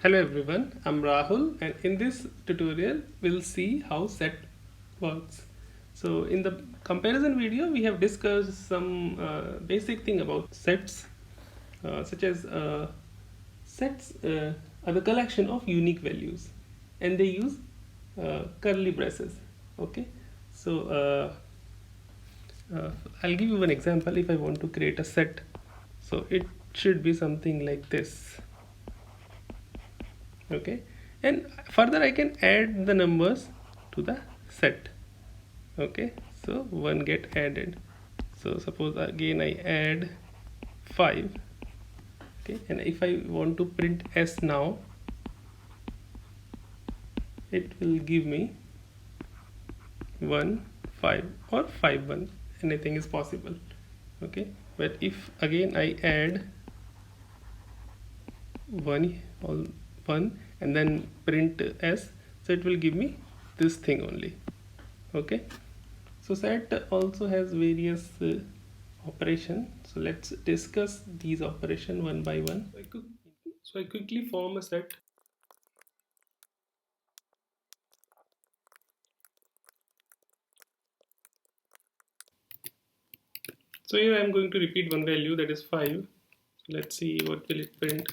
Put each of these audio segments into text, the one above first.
Hello everyone, I'm Rahul and in this tutorial we'll see how set works. So in the comparison video we have discussed some basic thing about sets such as sets are the collection of unique values and they use curly braces. Okay, so I'll give you one example. If I want to create a set, so it should be something like this. Okay, and further I can add the numbers to the set. Okay, so one get added, so suppose again I add 5. Okay, and if I want to print s now, it will give me 1 5 or 5 1, anything is possible. Okay, but if again I add 1 all 1 and then print s, so it will give me this thing only. Okay, so set also has various operation, so let's discuss these operation one by one. So I quickly form a set. So here I am going to repeat one value, that is 5. So let's see what will it print.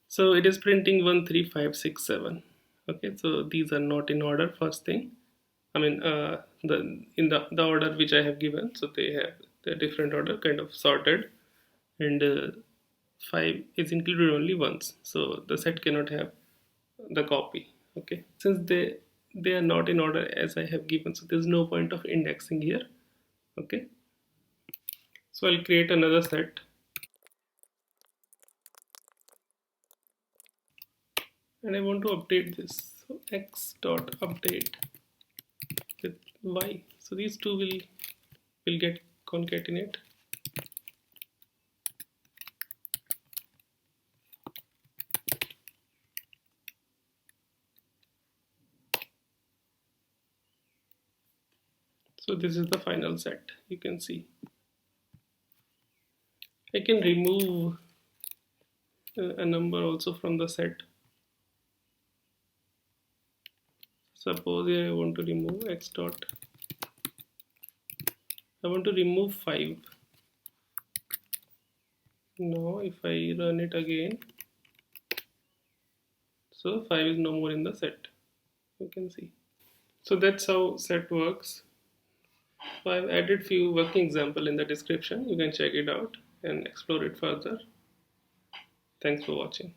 So it is printing 1 3 5 6 7. Okay, so these are not in order. First thing, I mean the in the order which I have given, so they have the different order kind of sorted, and 5 is included only once, so the set cannot have the copy. Okay, since they are not in order as I have given, so there's no point of indexing here. Okay, so I'll create another set and I want to update this. So x dot update with y, so these two will get concatenate. So this is the final set. You can see I can remove a number also from the set. Suppose here I want to remove x dot, I want to remove 5. Now if I run it again, so 5 is no more in the set. You can see. So that's how set works. So I've added few working example in the description. You can check it out and explore it further. Thanks for watching.